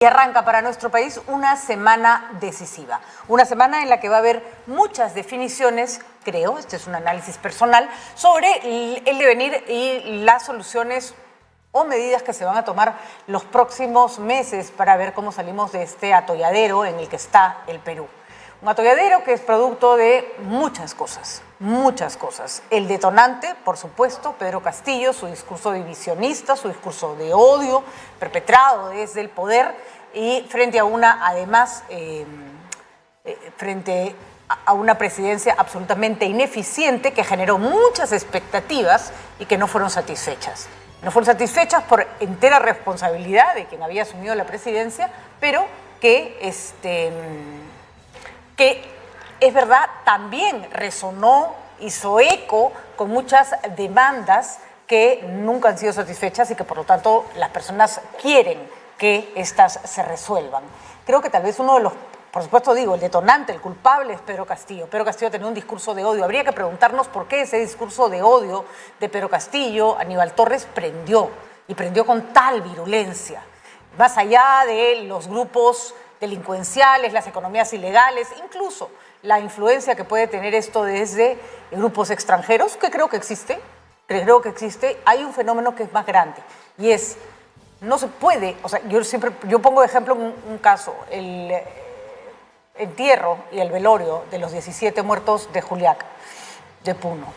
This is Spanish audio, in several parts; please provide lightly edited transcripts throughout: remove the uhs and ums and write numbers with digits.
Y arranca para nuestro país una semana decisiva, una semana en la que va a haber muchas definiciones, creo, este es un análisis personal, sobre el devenir y las soluciones o medidas que se van a tomar los próximos meses para ver cómo salimos de este atolladero en el que está el Perú. Un atolladero que es producto de muchas cosas, muchas cosas. El detonante, por supuesto, Pedro Castillo, su discurso divisionista, su discurso de odio perpetrado desde el poder y frente a una, además, frente a una presidencia absolutamente ineficiente que generó muchas expectativas y que no fueron satisfechas. No fueron satisfechas por entera responsabilidad de quien había asumido la presidencia, pero que es verdad, también resonó, hizo eco con muchas demandas que nunca han sido satisfechas y que por lo tanto las personas quieren que éstas se resuelvan. Creo que tal vez uno de los, por supuesto digo, el detonante, el culpable es Pedro Castillo. Pedro Castillo tenía un discurso de odio. Habría que preguntarnos por qué ese discurso de odio de Pedro Castillo, Aníbal Torres, prendió y prendió con tal virulencia. Más allá de los grupos delincuenciales, las economías ilegales, incluso la influencia que puede tener esto desde grupos extranjeros, que creo que existe, hay un fenómeno que es más grande y es, no se puede, o sea, yo pongo de ejemplo un caso, el entierro y el velorio de los 17 muertos de Juliaca, de Puno,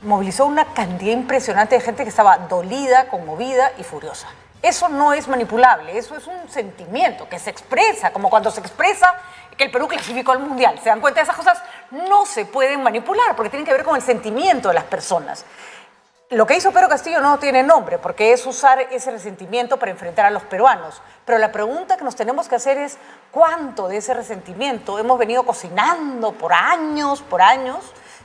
movilizó una cantidad impresionante de gente que estaba dolida, conmovida y furiosa. Eso no es manipulable, eso es un sentimiento que se expresa, como cuando se expresa que el Perú clasificó al Mundial. ¿Se dan cuenta? Esas cosas no se pueden manipular porque tienen que ver con el sentimiento de las personas. Lo que hizo Pedro Castillo no tiene nombre porque es usar ese resentimiento para enfrentar a los peruanos. Pero la pregunta que nos tenemos que hacer es ¿cuánto de ese resentimiento hemos venido cocinando por años,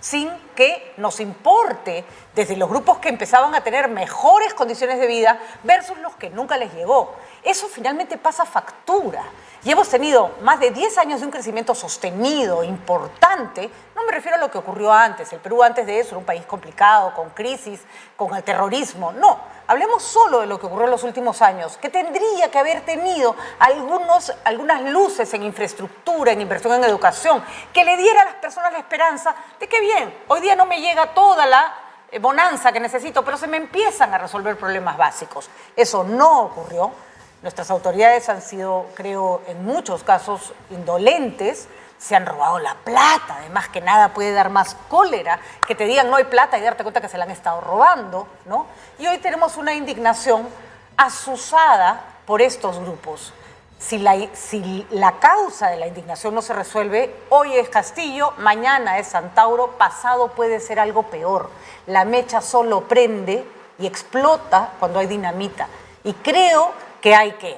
sin que nos importe desde los grupos que empezaban a tener mejores condiciones de vida versus los que nunca les llegó? Eso finalmente pasa factura. Y hemos tenido más de 10 años de un crecimiento sostenido, importante. No me refiero a lo que ocurrió antes. El Perú antes de eso era un país complicado, con crisis, con el terrorismo. No, hablemos solo de lo que ocurrió en los últimos años, que tendría que haber tenido algunas luces en infraestructura, en inversión en educación, que le diera a las personas la esperanza de que bien, hoy día no me llega toda la bonanza que necesito, pero se me empiezan a resolver problemas básicos. Eso no ocurrió. Nuestras autoridades han sido, creo, en muchos casos indolentes, se han robado la plata, además que nada puede dar más cólera que te digan no hay plata y darte cuenta que se la han estado robando, ¿no? Y hoy tenemos una indignación azuzada por estos grupos. Si la causa de la indignación no se resuelve, hoy es Castillo, mañana es Santauro, pasado puede ser algo peor. La mecha solo prende y explota cuando hay dinamita. Y creo que hay que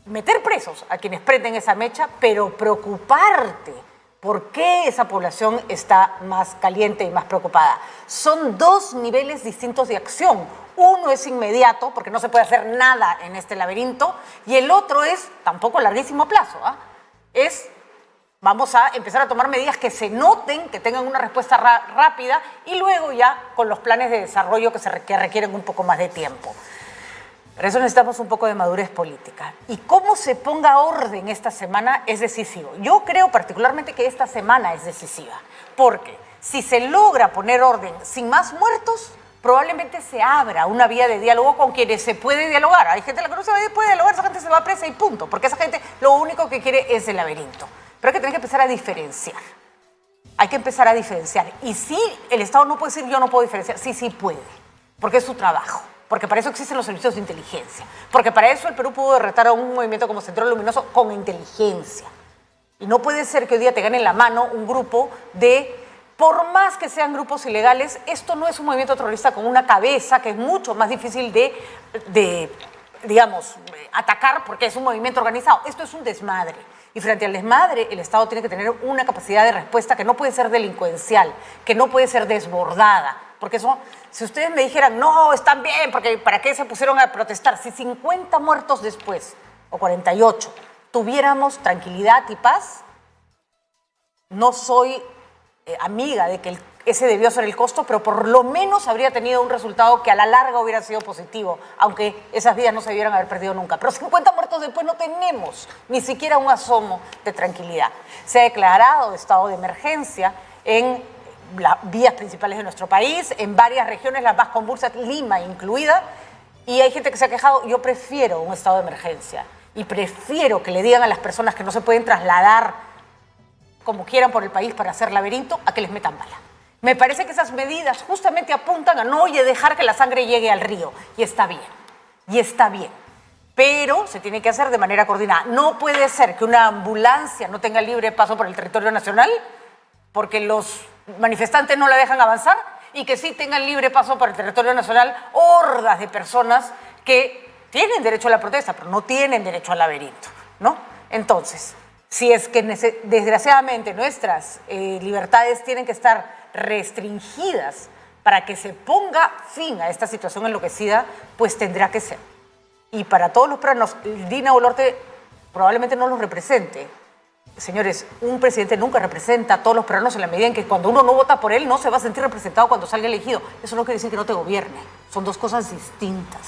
meter presos a quienes prenden esa mecha, pero preocuparte por qué esa población está más caliente y más preocupada. Son dos niveles distintos de acción. Uno es inmediato, porque no se puede hacer nada en este laberinto, y el otro es, tampoco a larguísimo plazo, vamos a empezar a tomar medidas que se noten, que tengan una respuesta rápida, y luego ya con los planes de desarrollo que requieren un poco más de tiempo. Para eso necesitamos un poco de madurez política. Y cómo se ponga orden esta semana es decisivo. Yo creo particularmente que esta semana es decisiva, porque si se logra poner orden sin más muertos, probablemente se abra una vía de diálogo con quienes se puede dialogar. Hay gente a la que no se puede dialogar, esa gente se va presa y punto, porque esa gente lo único que quiere es el laberinto. Pero hay que tener que empezar a diferenciar. Hay que empezar a diferenciar. Y sí, el Estado no puede decir yo no puedo diferenciar. Sí puede, porque es su trabajo. Porque para eso existen los servicios de inteligencia, porque para eso el Perú pudo derrotar a un movimiento como Centro Luminoso con inteligencia. Y no puede ser que hoy día te gane en la mano un grupo por más que sean grupos ilegales, esto no es un movimiento terrorista con una cabeza que es mucho más difícil de atacar porque es un movimiento organizado. Esto es un desmadre. Y frente al desmadre, el Estado tiene que tener una capacidad de respuesta que no puede ser delincuencial, que no puede ser desbordada. Porque eso, si ustedes me dijeran, no, están bien, porque ¿para qué se pusieron a protestar? Si 50 muertos después, o 48, tuviéramos tranquilidad y paz, no soy amiga de que ese debió ser el costo, pero por lo menos habría tenido un resultado que a la larga hubiera sido positivo, aunque esas vidas no se debieran haber perdido nunca. Pero 50 muertos después no tenemos ni siquiera un asomo de tranquilidad. Se ha declarado estado de emergencia en las vías principales de nuestro país, en varias regiones, las más convulsas, Lima incluida, y hay gente que se ha quejado. Yo prefiero un estado de emergencia y prefiero que le digan a las personas que no se pueden trasladar como quieran por el país para hacer laberinto, a que les metan bala. Me parece que esas medidas justamente apuntan a no dejar que la sangre llegue al río. Y está bien. Pero se tiene que hacer de manera coordinada. No puede ser que una ambulancia no tenga libre paso por el territorio nacional porque los manifestantes no la dejan avanzar y que sí tengan libre paso por el territorio nacional hordas de personas que tienen derecho a la protesta, pero no tienen derecho al laberinto, ¿no? Entonces, si es que desgraciadamente nuestras libertades tienen que estar restringidas para que se ponga fin a esta situación enloquecida, pues tendrá que ser. Y para todos los peruanos, Dina Boluarte probablemente no los represente. Señores, un presidente nunca representa a todos los peruanos en la medida en que cuando uno no vota por él no se va a sentir representado cuando salga elegido. Eso no quiere decir que no te gobierne. Son dos cosas distintas.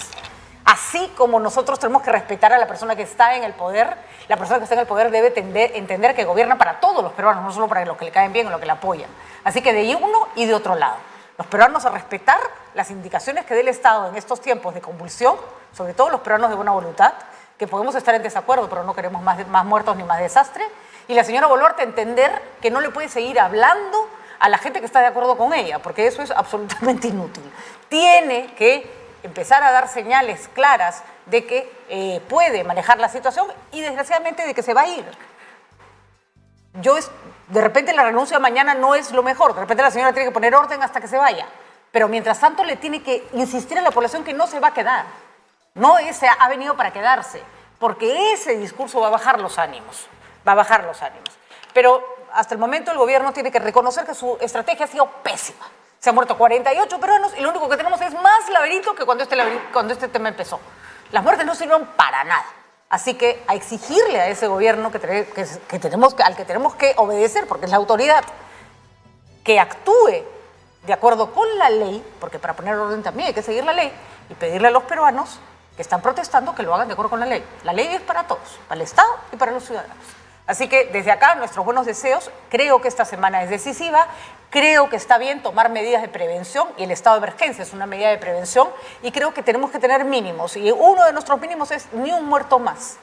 Así como nosotros tenemos que respetar a la persona que está en el poder, la persona que está en el poder debe entender que gobierna para todos los peruanos, no solo para los que le caen bien o los que le apoyan. Así que de uno y de otro lado. Los peruanos a respetar las indicaciones que dé el Estado en estos tiempos de convulsión, sobre todo los peruanos de buena voluntad, que podemos estar en desacuerdo, pero no queremos más muertos ni más desastre. Y la señora Boluarte entender que no le puede seguir hablando a la gente que está de acuerdo con ella, porque eso es absolutamente inútil. Tiene que empezar a dar señales claras de que puede manejar la situación y desgraciadamente de que se va a ir. De repente la renuncia mañana no es lo mejor, de repente la señora tiene que poner orden hasta que se vaya, pero mientras tanto le tiene que insistir a la población que no se va a quedar. No ha venido para quedarse, porque ese discurso va a bajar los ánimos, Pero hasta el momento el gobierno tiene que reconocer que su estrategia ha sido pésima. Se han muerto 48 peruanos y lo único que tenemos es más laberinto que cuando este tema empezó. Las muertes no sirvieron para nada. Así que a exigirle a ese gobierno al que tenemos que obedecer, porque es la autoridad, que actúe de acuerdo con la ley, porque para poner orden también hay que seguir la ley, y pedirle a los peruanos que están protestando que lo hagan de acuerdo con la ley. La ley es para todos, para el Estado y para los ciudadanos. Así que desde acá nuestros buenos deseos. Creo que esta semana es decisiva, creo que está bien tomar medidas de prevención y el estado de emergencia es una medida de prevención y creo que tenemos que tener mínimos y uno de nuestros mínimos es ni un muerto más.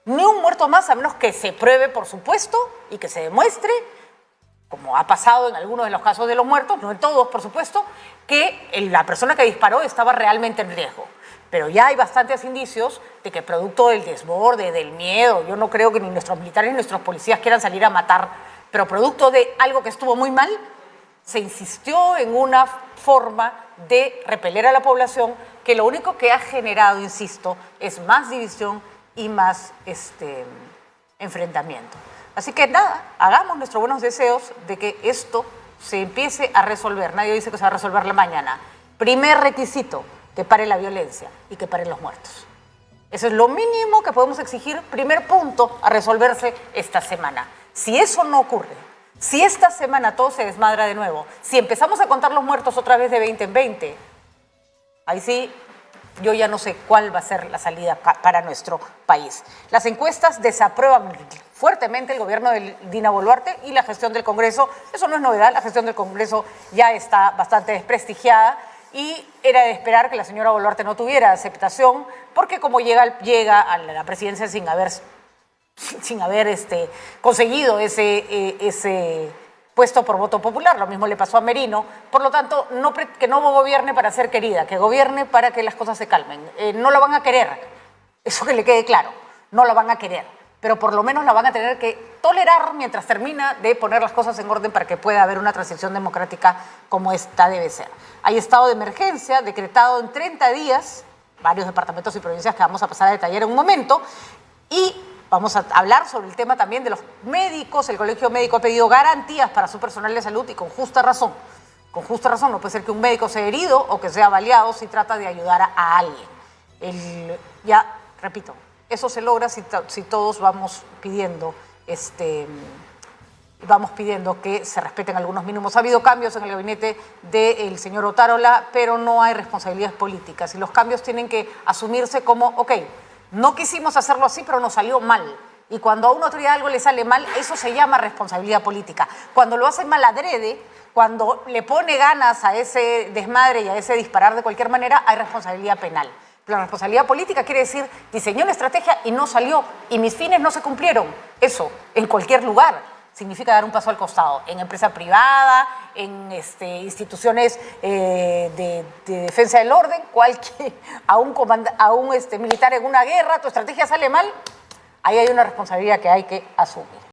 Ni un muerto más a menos que se pruebe, por supuesto, y que se demuestre, como ha pasado en algunos de los casos de los muertos, no en todos, por supuesto, que la persona que disparó estaba realmente en riesgo. Pero ya hay bastantes indicios de que producto del desborde, del miedo, yo no creo que ni nuestros militares ni nuestros policías quieran salir a matar, pero producto de algo que estuvo muy mal, se insistió en una forma de repeler a la población que lo único que ha generado, insisto, es más división y más enfrentamiento. Así que nada, hagamos nuestros buenos deseos de que esto se empiece a resolver. Nadie dice que se va a resolver la mañana. Primer requisito, que pare la violencia y que paren los muertos. Eso es lo mínimo que podemos exigir, primer punto a resolverse esta semana. Si eso no ocurre, si esta semana todo se desmadra de nuevo, si empezamos a contar los muertos otra vez de 20 en 20, ahí sí, yo ya no sé cuál va a ser la salida para nuestro país. Las encuestas desaprueban fuertemente el gobierno de Dina Boluarte y la gestión del Congreso. Eso no es novedad, la gestión del Congreso ya está bastante desprestigiada. Y era de esperar que la señora Boluarte no tuviera aceptación, porque como llega a la presidencia sin haber conseguido ese puesto por voto popular, lo mismo le pasó a Merino, por lo tanto, que no gobierne para ser querida, que gobierne para que las cosas se calmen. No la van a querer, eso que le quede claro, no la van a querer, pero por lo menos la van a tener que tolerar mientras termina de poner las cosas en orden para que pueda haber una transición democrática como esta debe ser. Hay estado de emergencia decretado en 30 días, varios departamentos y provincias que vamos a pasar a detallar en un momento, y vamos a hablar sobre el tema también de los médicos. El Colegio Médico ha pedido garantías para su personal de salud y con justa razón. Con justa razón, no puede ser que un médico sea herido o que sea baleado si trata de ayudar a alguien. Repito, eso se logra si todos vamos pidiendo vamos pidiendo que se respeten algunos mínimos. Ha habido cambios en el gabinete del señor Otárola, pero no hay responsabilidades políticas y los cambios tienen que asumirse como, ok, no quisimos hacerlo así, pero nos salió mal. Y cuando a una autoridad algo le sale mal, eso se llama responsabilidad política. Cuando lo hace mal adrede, cuando le pone ganas a ese desmadre y a ese disparar de cualquier manera, hay responsabilidad penal. La responsabilidad política quiere decir, diseñó una estrategia y no salió, y mis fines no se cumplieron. Eso, en cualquier lugar, significa dar un paso al costado. En empresa privada, en instituciones de defensa del orden, a un militar en una guerra, tu estrategia sale mal, ahí hay una responsabilidad que hay que asumir.